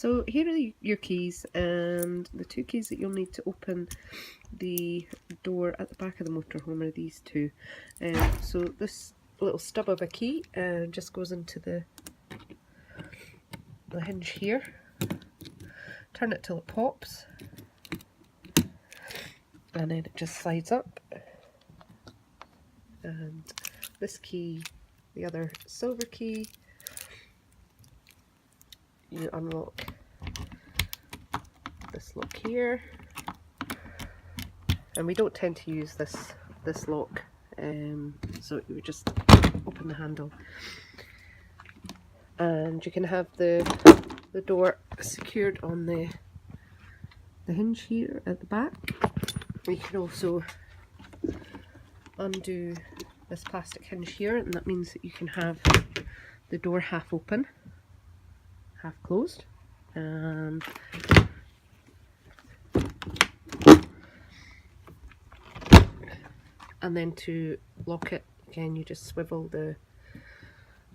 So here are your keys, and the two keys that you'll need to open the door at the back of the motorhome are these two. So this little stub of a key just goes into the hinge here. Turn it till it pops, and then it just slides up. And this key, the other silver key, you unlock this lock here, and we don't tend to use this lock, so you would just open the handle, and you can have the door secured on the hinge here at the back. You can also undo this plastic hinge here, and that means that you can have the door half open, half closed, and then to lock it again, you just swivel the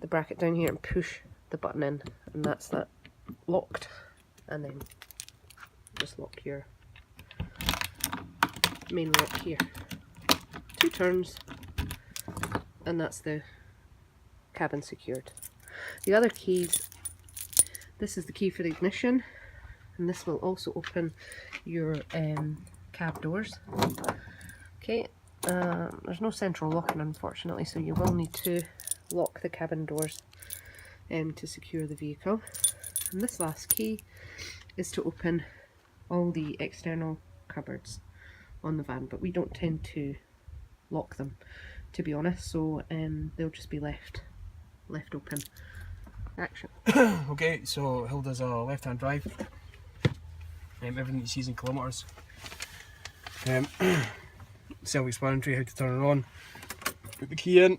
bracket down here and push the button in, and that's that locked. And then just lock your main lock here. 2 turns, and that's the cabin secured. The other keys, this is the key for the ignition, and this will also open your cab doors. Okay, there's no central locking unfortunately, so you will need to lock the cabin doors to secure the vehicle. And this last key is to open all the external cupboards on the van, but we don't tend to lock them, to be honest, so they'll just be left open. Action. Okay, so Hilda's a left-hand drive. Everything you see is in kilometres. Self-explanatory how to turn her on. Put the key in.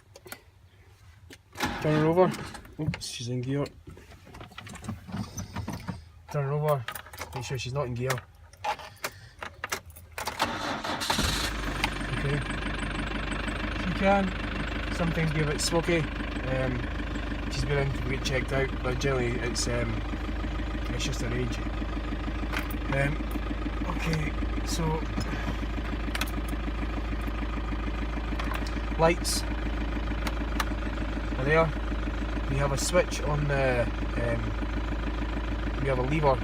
Turn her over. Oops, she's in gear. Turn her over. Make sure she's not in gear. Okay. If you can, sometimes be a bit smoky. She's been in to get checked out, but generally it's just her age. Okay, so lights are there. We have a switch on the. We have a lever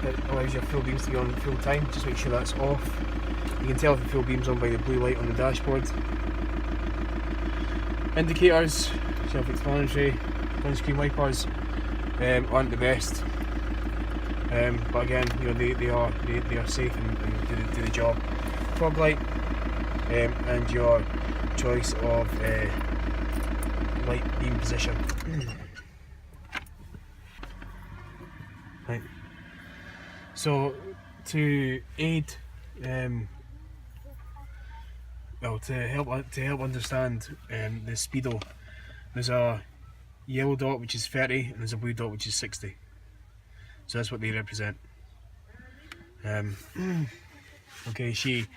that allows your full beams to be on full time. Just make sure that's off. You can tell if the full beam's on by the blue light on the dashboard. Indicators, self-explanatory. Windscreen wipers aren't the best, but again, you know, they are safe and do the job. Fog light, and your choice of light beam position. Right. So to aid, well, to help understand the speedo, there's a yellow dot which is 30 and there's a blue dot which is 60. So that's what they represent. Okay, she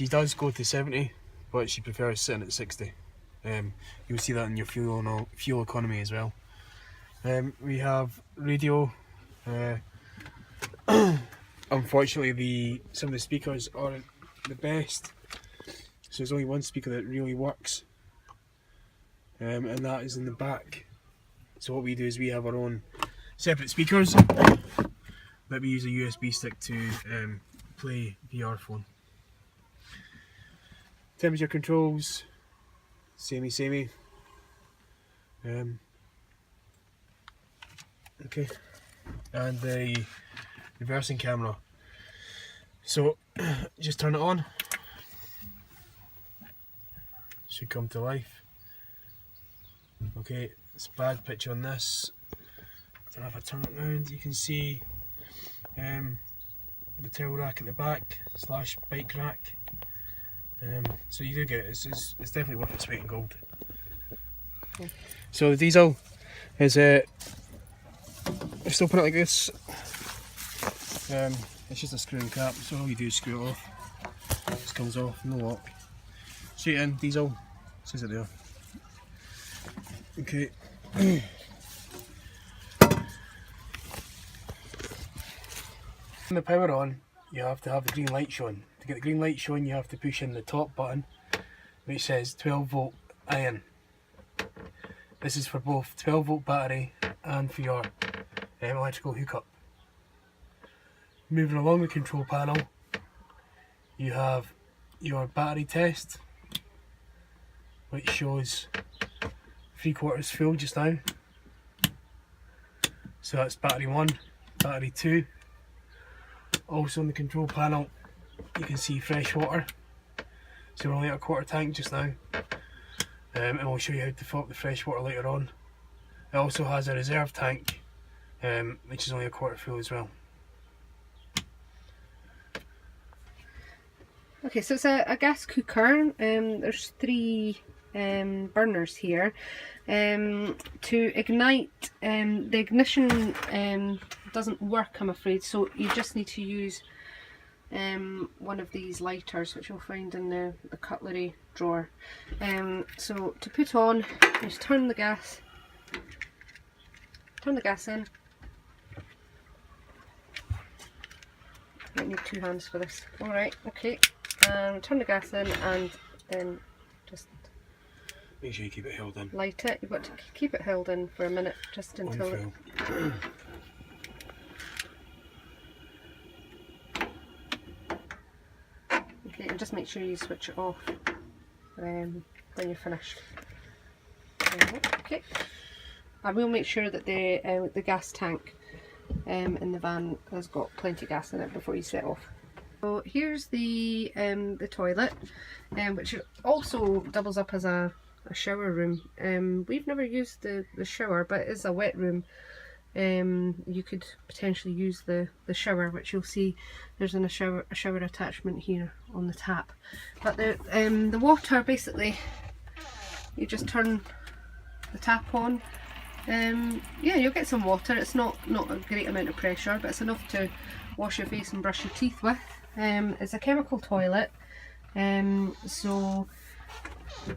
does go to 70, but she prefers sitting at 60. You'll see that in your fuel economy as well. We have radio. Unfortunately, some of the speakers aren't the best, so there's only one speaker that really works, and that is in the back. So what we do is we have our own separate speakers, but we use a USB stick to play VR phone. Temperature controls, samey. Okay, and the reversing camera. So just turn it on. Should come to life. Okay, it's a bad picture on this. So if I turn it around, you can see the tail rack at the back / bike rack. So you do get it. It's definitely worth its weight in gold. So the diesel is just open it like this. It's just a screw and cap, so all you do is screw it off. This comes off, no lock. Straight in, diesel, says it there. Okay. the power on, you have to have the green light shown. To get the green light shown, you have to push in the top button which says 12 volt iron. This is for both 12 volt battery and for your electrical hookup. Moving along the control panel, you have your battery test, which shows 3/4 full just now. So that's battery 1, battery 2. Also on the control panel you can see fresh water. So we're only at a 1/4 tank just now. And we'll show you how to fill up the fresh water later on. It also has a reserve tank, which is only a 1/4 full as well. Okay, so it's a gas cooker. There's 3 burners here. To ignite, the ignition doesn't work, I'm afraid, so you just need to use one of these lighters, which you'll find in the cutlery drawer. So to put on, just turn the gas in. Might need 2 hands for this. Alright, okay. Turn the gas in and then just make sure you keep it held in. Light it. You've got to keep it held in for a minute, just until it... Okay, and just make sure you switch it off when you're finished. Okay. I will make sure that the gas tank in the van has got plenty of gas in it before you set off. So here's the toilet, which also doubles up as a shower room. We've never used the shower, but it is a wet room. You could potentially use the shower, which you'll see there's a shower attachment here on the tap. But the water, basically, you just turn the tap on. Yeah, you'll get some water. It's not a great amount of pressure, but it's enough to wash your face and brush your teeth with. It's a chemical toilet, so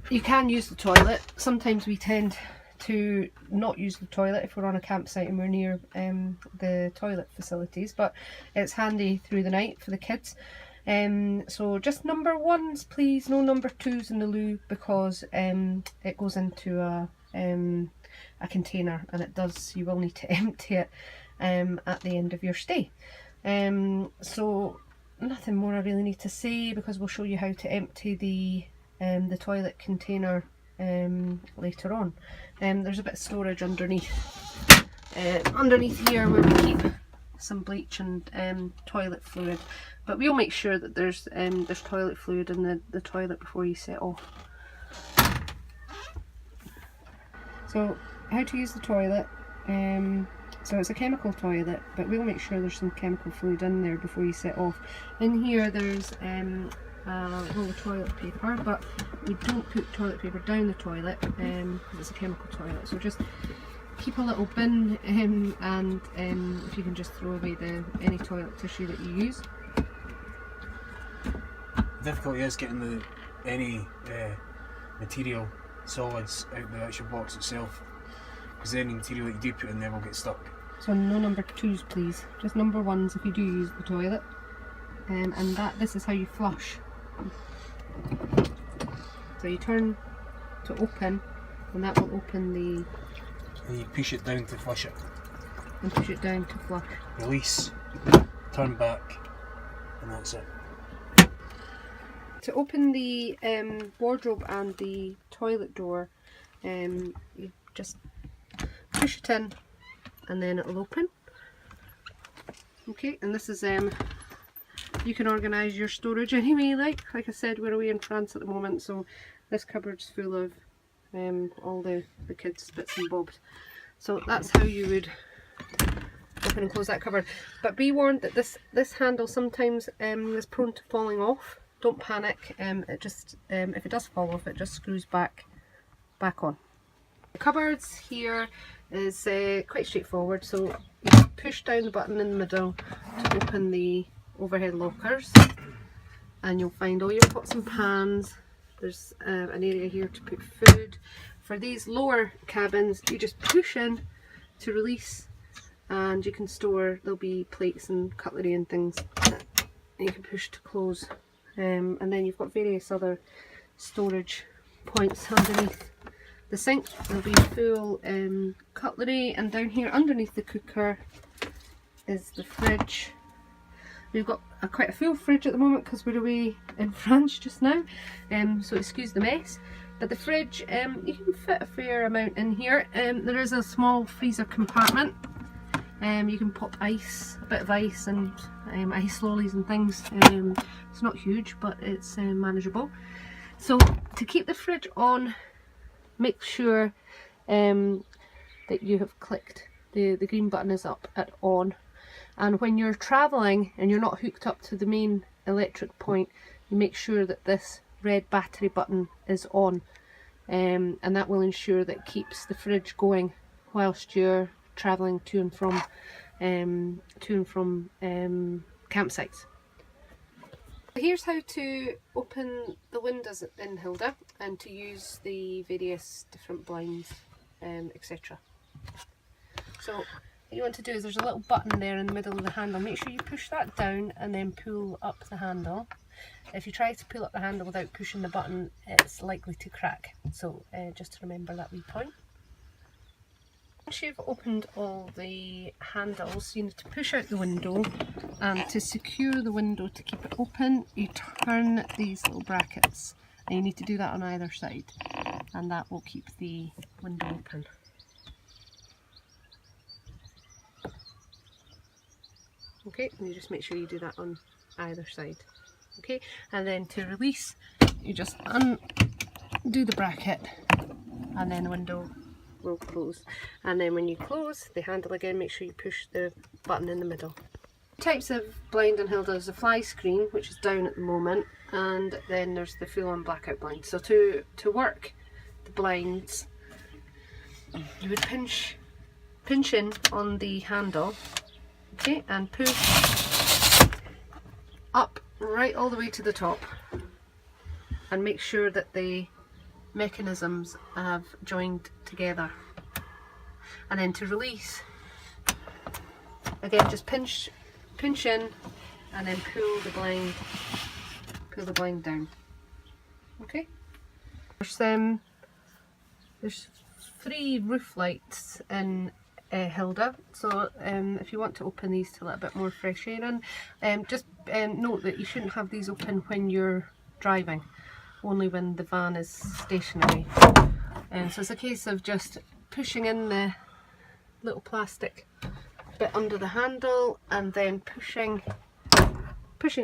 you can use the toilet. Sometimes we tend to not use the toilet if we're on a campsite and we're near the toilet facilities, but it's handy through the night for the kids. So just number 1s please, no number 2s in the loo, because it goes into a container, and you will need to empty it at the end of your stay. So nothing more I really need to say, because we'll show you how to empty the toilet container later on. There's a bit of storage underneath here where we keep some bleach and toilet fluid, but we'll make sure that there's toilet fluid in the toilet before you set off. So how to use the toilet. So it's a chemical toilet, but we'll make sure there's some chemical fluid in there before you set off. In here there's a roll of toilet paper, but we don't put toilet paper down the toilet because it's a chemical toilet. So just keep a little bin, and if you can just throw away any toilet tissue that you use. The difficulty is getting any material solids out of the actual box itself, because any material that you do put in there will get stuck. So no number 2s please, just number 1s if you do use the toilet. And this is how you flush. So you turn to open, and that will open the... And you push it down to flush it. And push it down to flush. Release, turn back, and that's it. To open the wardrobe and the toilet door, you just push it in and then it'll open. Okay, and this is you can organise your storage any way you like. Like I said, we're away in France at the moment, so this cupboard's full of all the kids' bits and bobs. So that's how you would open and close that cupboard. But be warned that this handle sometimes is prone to falling off. Don't panic. It just if it does fall off, it just screws back on. The cupboards here is quite straightforward. So you push down the button in the middle to open the overhead lockers, and you'll find all your pots and pans. There's an area here to put food. For these lower cabins, you just push in to release and you can store, there'll be plates and cutlery and things that you can push to close. And then you've got various other storage points underneath the sink. There'll be full cutlery, and down here underneath the cooker is the fridge. We've got quite a full fridge at the moment because we're away in France just now, so excuse the mess. But the fridge, you can fit a fair amount in here. There is a small freezer compartment. You can pop ice, a bit of ice and ice lollies and things. It's not huge, but it's manageable. So to keep the fridge on, make sure that you have clicked the green button is up at on. And when you're travelling and you're not hooked up to the main electric point, you make sure that this red battery button is on, and that will ensure that it keeps the fridge going whilst you're travelling to and from campsites. Here's how to open the windows in Hilda and to use the various different blinds, etc. So what you want to do is there's a little button there in the middle of the handle. Make sure you push that down and then pull up the handle. If you try to pull up the handle without pushing the button, it's likely to crack. So just to remember that wee point. Once you've opened all the handles, you need to push out the window, and to secure the window to keep it open, you turn these little brackets, and you need to do that on either side, and that will keep the window open. Okay, and you just make sure you do that on either side. Okay, and then to release, you just undo the bracket, and then the window will close. And then when you close the handle again, make sure you push the button in the middle. Types of blind on Hilda is the fly screen, which is down at the moment, and then there's the full-on blackout blind. So to work the blinds, you would pinch in on the handle. Okay, and push up right all the way to the top, and make sure that the mechanisms have joined together. And then to release, again just pinch in and then pull the blind down. Okay. There's 3 roof lights in Hilda, so if you want to open these to let a bit more fresh air in, just note that you shouldn't have these open when you're driving, only when the van is stationary. So it's a case of just pushing in the little plastic bit under the handle, and then pushing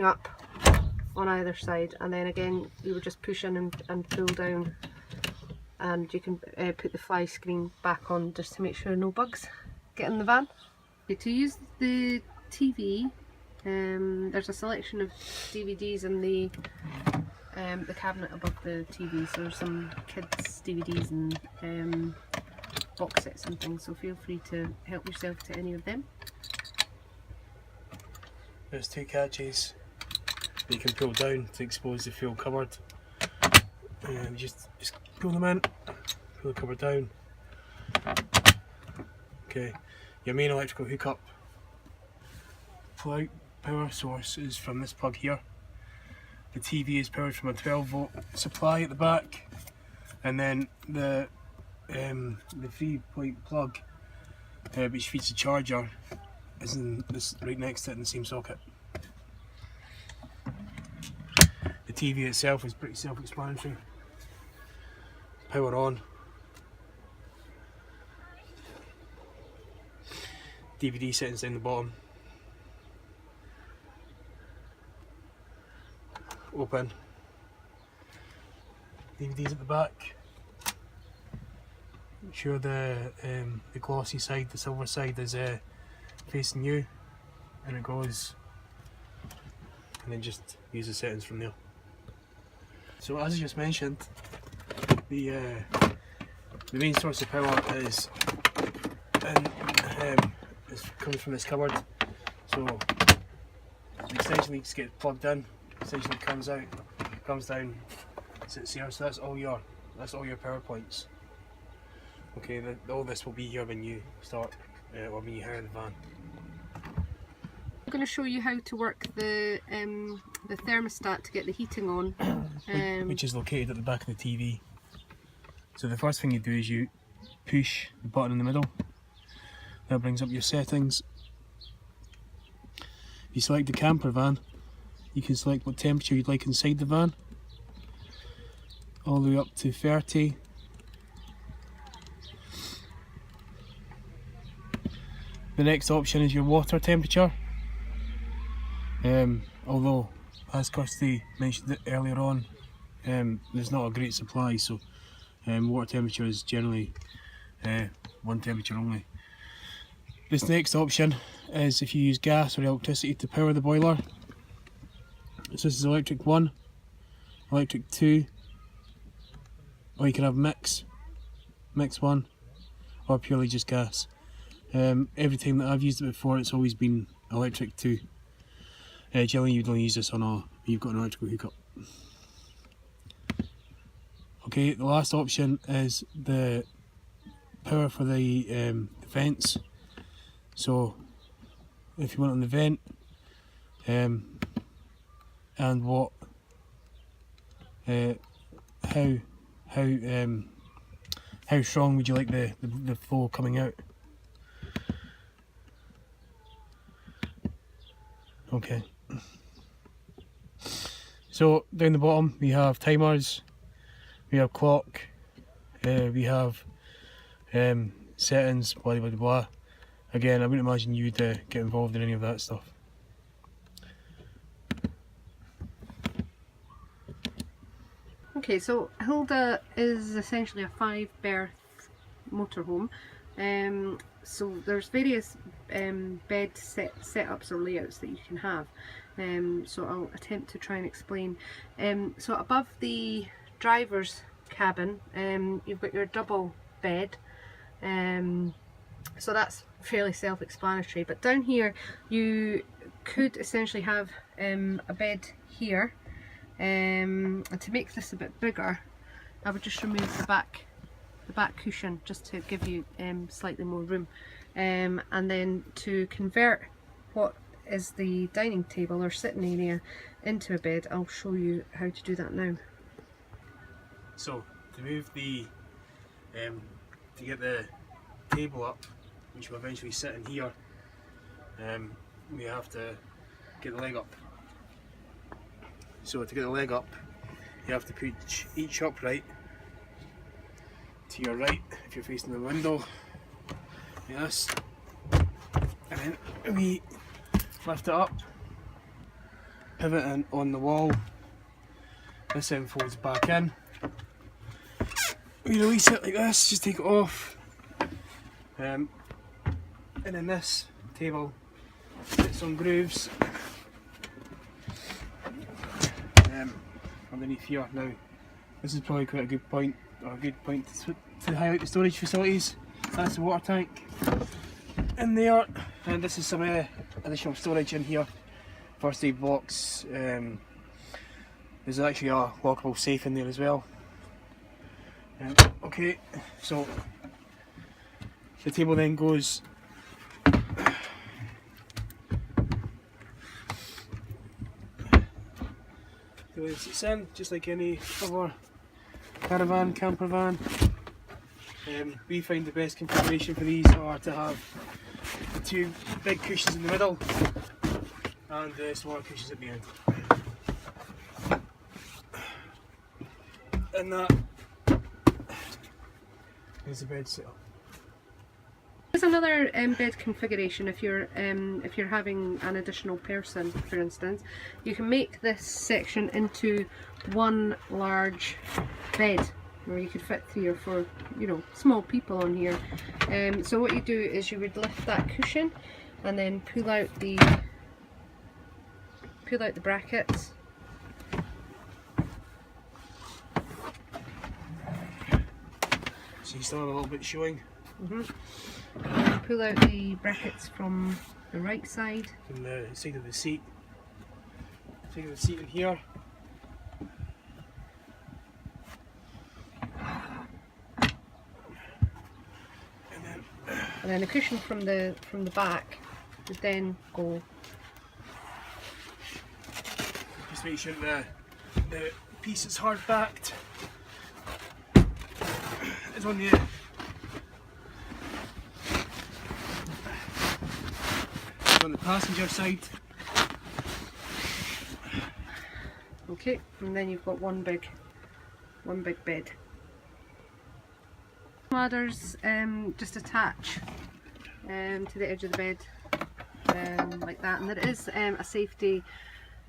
up on either side, and then again you would just push in and pull down, and you can put the fly screen back on just to make sure no bugs get in the van. Okay, to use the TV, there's a selection of DVDs in the cabinet above the TV, so there's some kids DVDs and box sets and things, so feel free to help yourself to any of them. There's 2 catches that you can pull down to expose the full cupboard, and just pull them in, pull the cupboard down. Okay, your main electrical hookup power source is from this plug here. The TV is powered from a 12-volt supply at the back, and then the 3-point plug, which feeds the charger, is in this right next to it in the same socket. The TV itself is pretty self-explanatory. Power on. DVD settings down the bottom. Open. DVDs at the back. Make sure the glossy side, the silver side, is facing you, and it goes, and then just use the settings from there. So as I just mentioned, the main source of power is coming from this cupboard. So the extension leads get plugged in, essentially comes out, comes down, sits here. So that's all your power points. Okay, all this will be here when you start or when you hire the van. I'm going to show you how to work the thermostat to get the heating on. Which is located at the back of the TV. So the first thing you do is you push the button in the middle. That brings up your settings. You select the camper van. You can select what temperature you'd like inside the van. All the way up to 30. The next option is your water temperature. Although, as Kirsty mentioned it earlier on, there's not a great supply, so water temperature is generally one temperature only. This next option is if you use gas or electricity to power the boiler. So this is electric 1, electric 2, or you can have mix 1, or purely just gas. Every time that I've used it before, it's always been electric 2. Generally you'd only use this on you've got an electrical hookup. Okay, the last option is the power for the vents. So if you want it on the vent, and what how strong would you like the flow coming out? Okay. So down the bottom we have timers, we have clock, we have settings, blah blah blah. Again, I wouldn't imagine you'd get involved in any of that stuff. Okay, so Hilda is essentially a 5-berth motorhome. So there's various bed setups or layouts that you can have. So I'll attempt to try and explain. So above the driver's cabin, you've got your double bed. So that's fairly self-explanatory. But down here, you could essentially have a bed here. And to make this a bit bigger, I would just remove the back cushion just to give you slightly more room, and then to convert what is the dining table or sitting area into a bed, I'll show you how to do that now. So to move the to get the table up, which will eventually sit in here, we have to get the leg up. So to get the leg up, you have to put each upright to your right if you're facing the window, like this, and then we lift it up, pivot in on the wall. This then folds back in. We release it like this, just take it off, and then this table sits on grooves underneath here. Now this is probably quite a good point, or a good point to highlight the storage facilities. That's the water tank in there, and this is some additional storage in here. First aid box, there's actually a lockable safe in there as well. Okay, so the table then goes the way it sits in, just like any other caravan, camper van. We find the best configuration for these are to have the 2 big cushions in the middle and the smaller cushions at the end. And that is the bed setup. There's another bed configuration if you're having an additional person, for instance. You can make this section into one large bed, where you could fit 3 or 4, small people on here. So what you do is you would lift that cushion and then pull out the brackets. So you still have a little bit showing. Pull out the brackets from the right side. From the side of the seat. Side of the seat in here. And then and then the cushion from the back would then go. Just make sure the piece is hard backed. It's on the passenger side. Okay, and then you've got one big bed. Ladders just attach to the edge of the bed like that, and there is a safety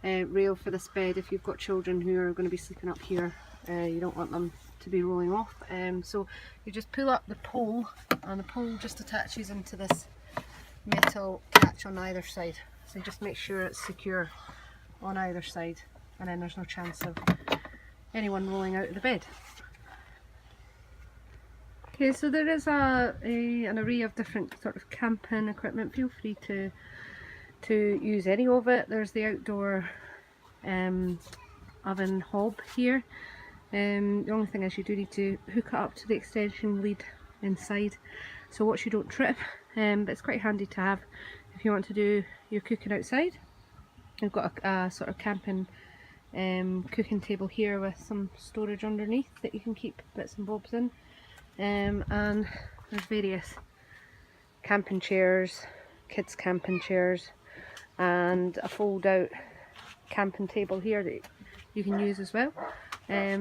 rail for this bed if you've got children who are going to be sleeping up here. You don't want them to be rolling off, so you just pull up the pole, and the pole just attaches into this metal catch on either side, so just make sure it's secure on either side, and then there's no chance of anyone rolling out of the bed. Okay, so there is an array of different sort of camping equipment. Feel free to use any of it. There's the outdoor oven hob here. The only thing is you do need to hook it up to the extension lead inside, so watch you don't trip, but it's quite handy to have if you want to do your cooking outside. We've got a sort of camping cooking table here with some storage underneath that you can keep bits and bobs in, and there's various camping chairs, kids camping chairs, and a fold out camping table here that you can use as well.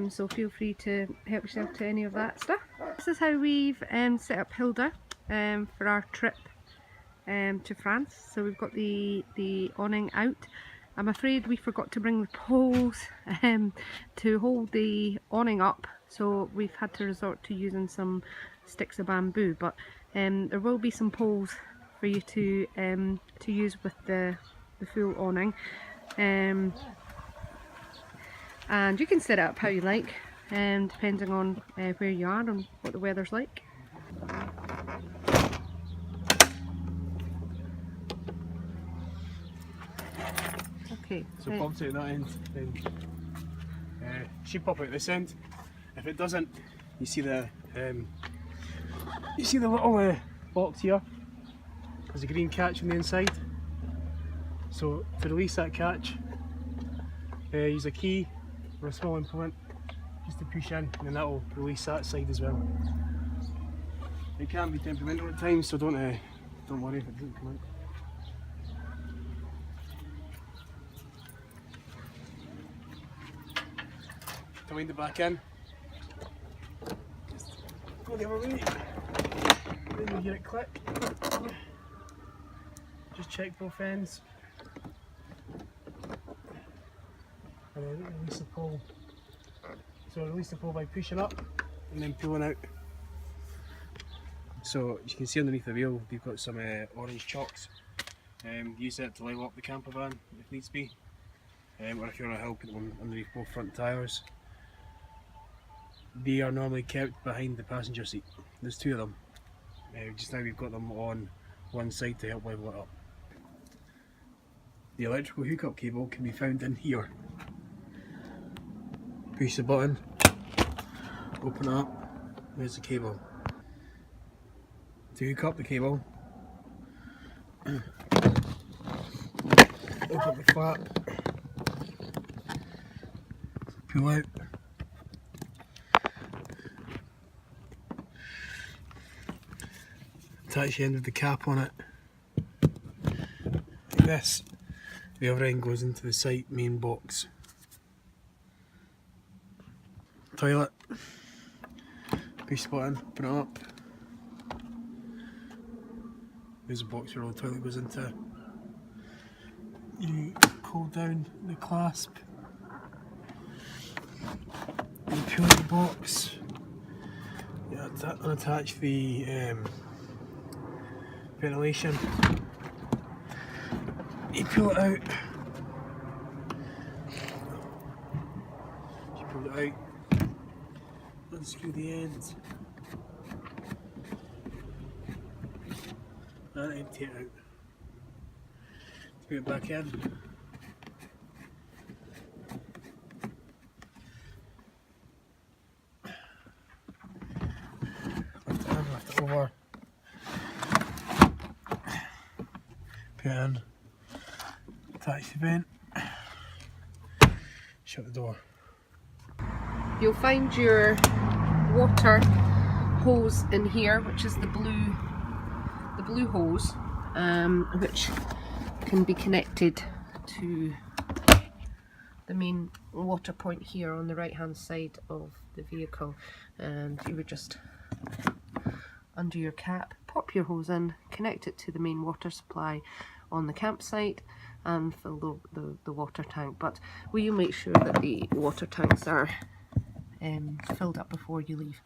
So feel free to help yourself to any of that stuff. This is how we've set up Hilda for our trip to France. So we've got the awning out. I'm afraid we forgot to bring the poles to hold the awning up, so we've had to resort to using some sticks of bamboo, but there will be some poles for you to use with the full awning, and you can set it up how you like, depending on where you are and what the weather's like. Okay. So it pops out that end, then should pop out this end. If it doesn't, you see the little box here. There's a green catch on the inside. So to release that catch, use a key or a small implement just to push in, and then that will release that side as well. It can be temperamental at times, so don't worry if it doesn't come out. To wind it back in, just go the other way, then you hear it click. Just check both ends, and then release the pole. So release the pole by pushing up and then pulling out. So you can see underneath the wheel we've got some orange chocks. Use that to level up the camper van if needs be, or if you're on a hill, put them underneath both front tyres. They are normally kept behind the passenger seat. There's two of them. Just now we've got them on one side to help level it up. The electrical hookup cable can be found in here. Push the button, open it up, there's the cable. To hook up the cable, open up the flap, pull out, attach the end of the cap on it, like this. The other end goes into the site main box. Toilet, push the button, open it up. There's a box where all the toilet goes into. You pull down the clasp, you pull out the box, you unattach the ventilation, you pull it out, you pull it out, unscrew the ends, and empty it out. Put it back in. Lift it in, lift it over. attach the vent. Shut the door. You'll find your water hose in here, which is the blue hose, which can be connected to the main water point here on the right hand side of the vehicle, and you would just undo your cap, pop your hose in, connect it to the main water supply on the campsite and fill the water tank. But will you make sure that the water tanks are filled up before you leave?